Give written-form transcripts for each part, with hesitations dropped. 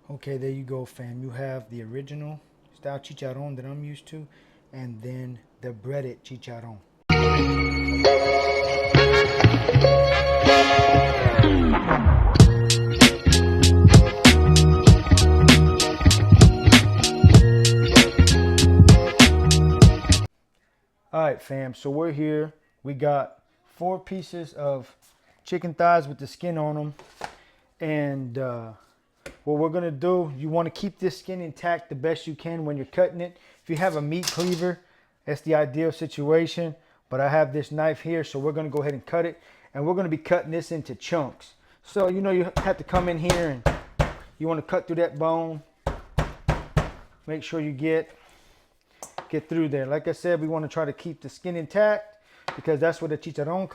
Okay, there you go, fam. You have the original style chicharron that I'm used to, and then the breaded chicharron. All right, fam. So we're here. We got 4 pieces of chicken thighs with the skin on them, and what we're gonna do, you want to keep this skin intact the best you can when you're cutting it. If you have a meat cleaver, that's the ideal situation. But I have this knife here, so we're gonna go ahead and cut it. And we're gonna be cutting this into chunks. So you have to come in here and you want to cut through that bone. Make sure you get through there. Like I said, we want to try to keep the skin intact because that's where the chicharron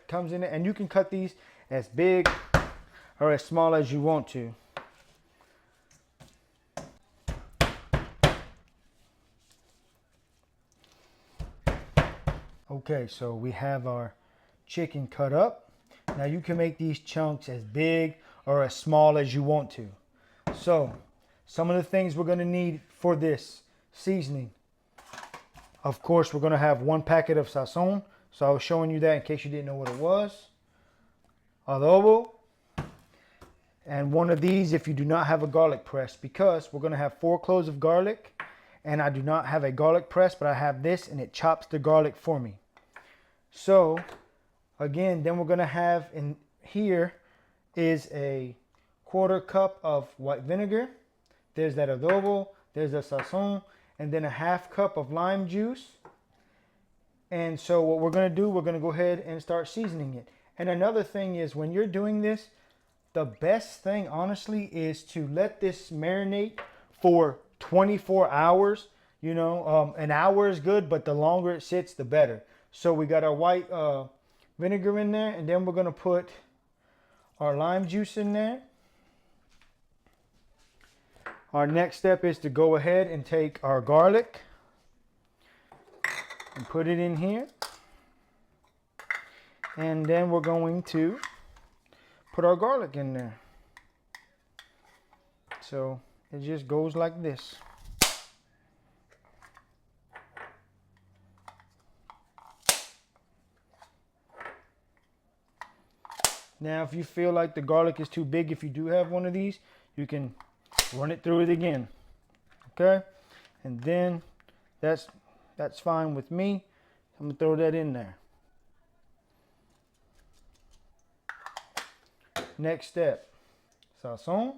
comes in. And you can cut these as big or as small as you want to. Okay, so we have our chicken cut up. Now you can make these chunks as big or as small as you want to. So some of the things we're going to need for this seasoning. Of course, we're going to have 1 packet of sazon. So I was showing you that in case you didn't know what it was. Adobo. And one of these if you do not have a garlic press, because we're going to have 4 cloves of garlic. And I do not have a garlic press, but I have this and it chops the garlic for me. So again, then we're going to have in here is a 1/4 cup of white vinegar. There's that adobo, there's the sazon, and then a 1/2 cup of lime juice. And so what we're going to do, we're going to go ahead and start seasoning it. And another thing is when you're doing this, the best thing honestly is to let this marinate for 24 hours. An hour is good, but the longer it sits, the better. So we got our white vinegar in there, and then we're going to put our lime juice in there. Our next step is to go ahead and take our garlic and put it in here. And then we're going to put our garlic in there. So it just goes like this. Now, if you feel like the garlic is too big, if you do have one of these, you can run it through it again. Okay? And then that's fine with me. I'm gonna throw that in there. Next step, sazon,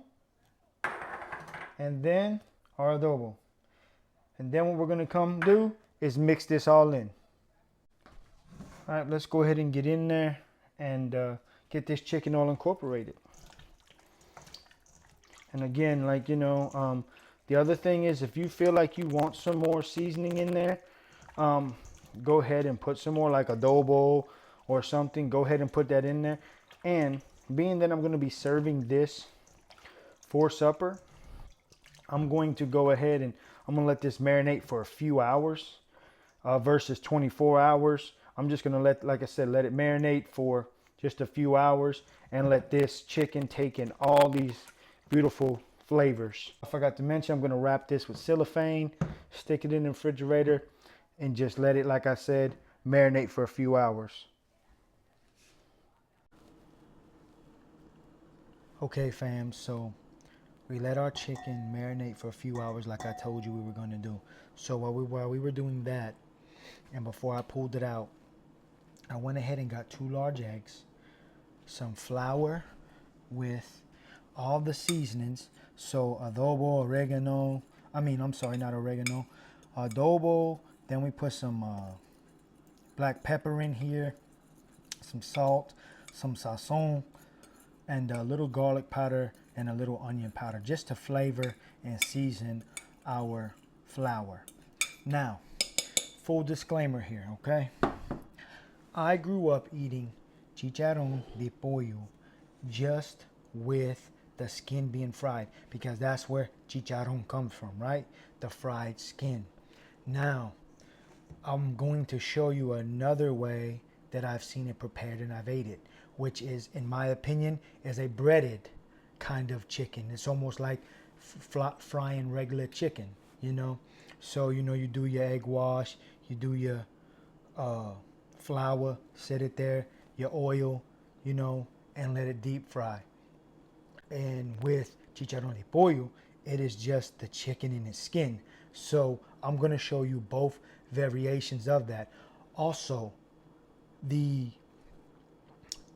and then our adobo. And then what we're gonna come do is mix this all in. All right, let's go ahead and get in there and get this chicken all incorporated. And again, the other thing is if you feel like you want some more seasoning in there, go ahead and put some more like adobo or something. Go ahead and put that in there. And being that I'm going to be serving this for supper, I'm going to go ahead and I'm going to let this marinate for a few hours versus 24 hours. I'm just going to like I said, let it marinate for just a few hours and let this chicken take in all these beautiful flavors. I forgot to mention, I'm going to wrap this with cellophane, stick it in the refrigerator, and just let it, like I said, marinate for a few hours. Okay, fam, so we let our chicken marinate for a few hours like I told you we were going to do. So while we were doing that, and before I pulled it out, I went ahead and got 2 large eggs, some flour with all the seasonings. So adobo, oregano, not oregano, adobo. Then we put some black pepper in here, some salt, some sazon, and a little garlic powder and a little onion powder just to flavor and season our flour. Now, full disclaimer here, okay? I grew up eating chicharron de pollo just with the skin being fried because that's where chicharron comes from, right? The fried skin. Now, I'm going to show you another way that I've seen it prepared and I've ate it, which is, in my opinion, is a breaded kind of chicken. It's almost like frying regular chicken, you know. So, you know, you do your egg wash, you do your flour, set it there, your oil, you know, and let it deep fry. And with chicharrón de pollo, it is just the chicken in its skin. So I'm going to show you both variations of that. Also, the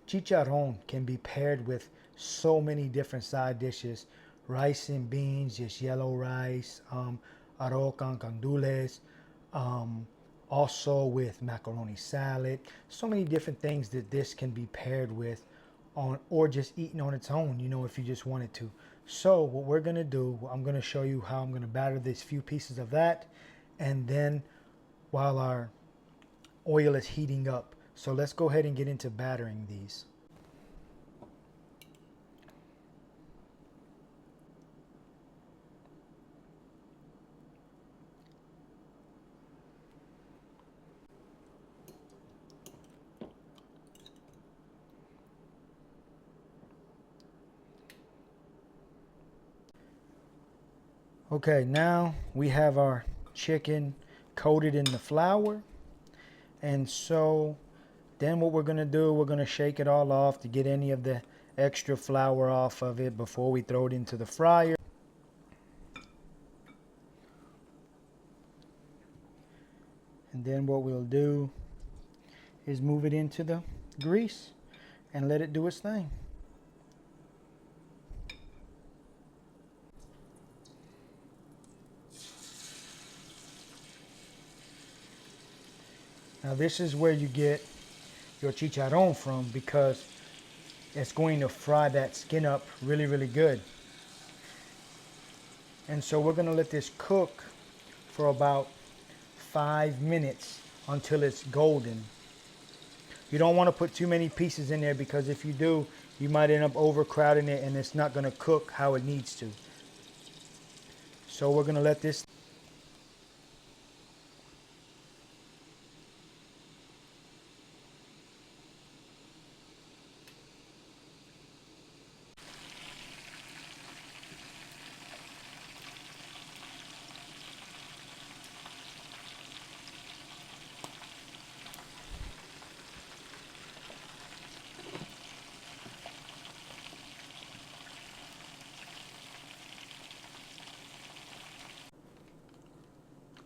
chicharrón can be paired with so many different side dishes. Rice and beans, just yellow rice, arroz con gandules, also with macaroni salad. So many different things that this can be paired with on, or just eaten on its own, you know, if you just wanted to. So what we're gonna do, I'm gonna show you how I'm gonna batter these few pieces of that, and then while our oil is heating up. So let's go ahead and get into battering these. Okay, now we have our chicken coated in the flour. And so then what we're gonna do, we're gonna shake it all off to get any of the extra flour off of it before we throw it into the fryer. And then what we'll do is move it into the grease and let it do its thing. Now this is where you get your chicharron from, because it's going to fry that skin up really, really good. And so we're gonna let this cook for about 5 minutes until it's golden. You don't want to put too many pieces in there, because if you do, you might end up overcrowding it and it's not gonna cook how it needs to. So we're gonna let this.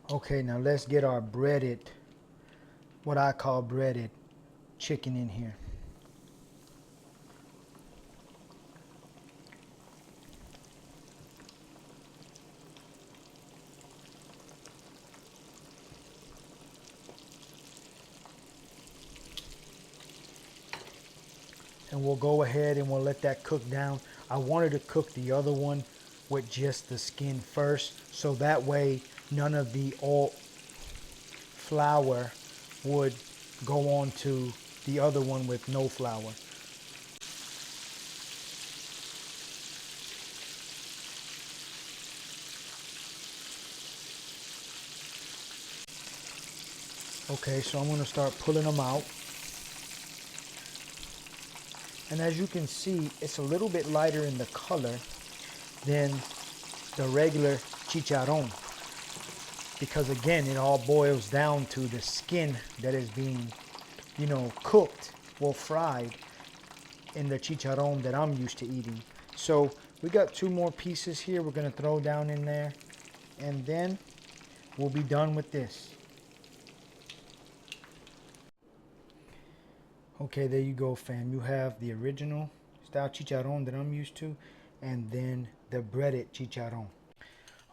Okay, now let's get our breaded, what I call breaded chicken in here. And we'll go ahead and we'll let that cook down. I wanted to cook the other one with just the skin first, so that way none of the oil flour would go on to the other one with no flour. Okay, so I'm going to start pulling them out. And as you can see, it's a little bit lighter in the color than the regular chicharron, because again, it all boils down to the skin that is being, you know, cooked or fried in the chicharron that I'm used to eating. So we got 2 more pieces here we're going to throw down in there, and then we'll be done with this. Okay, there you go, fam. You have the original style chicharron that I'm used to, and then the breaded chicharron.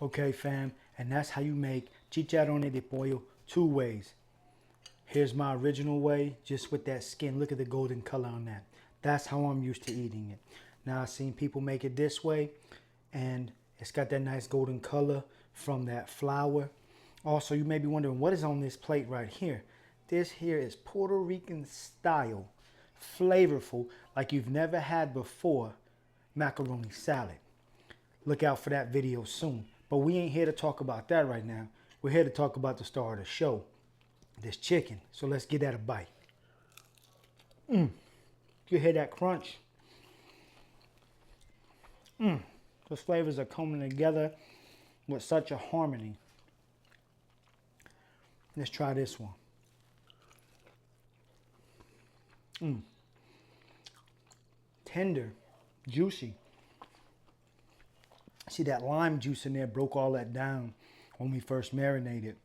Okay, fam, and that's how you make chicharrón de pollo 2 ways. Here's my original way, just with that skin. Look at the golden color on that. That's how I'm used to eating it. Now, I've seen people make it this way, and it's got that nice golden color from that flour. Also, you may be wondering, what is on this plate right here? This here is Puerto Rican style, flavorful, like you've never had before, macaroni salad. Look out for that video soon. But we ain't here to talk about that right now. We're here to talk about the star of the show, this chicken. So let's get that a bite. You hear that crunch? Those flavors are coming together with such a harmony. Let's try this one. Tender, juicy. See, that lime juice in there broke all that down when we first marinated.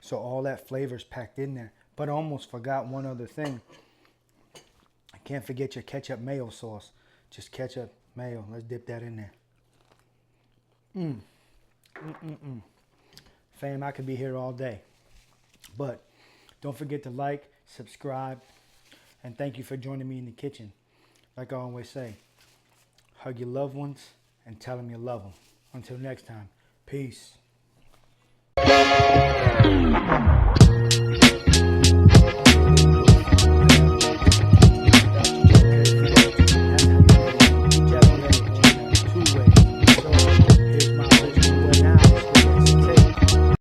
So all that flavor's packed in there. But I almost forgot one other thing. I can't forget your ketchup mayo sauce. Just ketchup mayo. Let's dip that in there. Fam, I could be here all day. But don't forget to like, subscribe, and thank you for joining me in the kitchen. Like I always say, hug your loved ones and tell them you love them. Until next time, peace.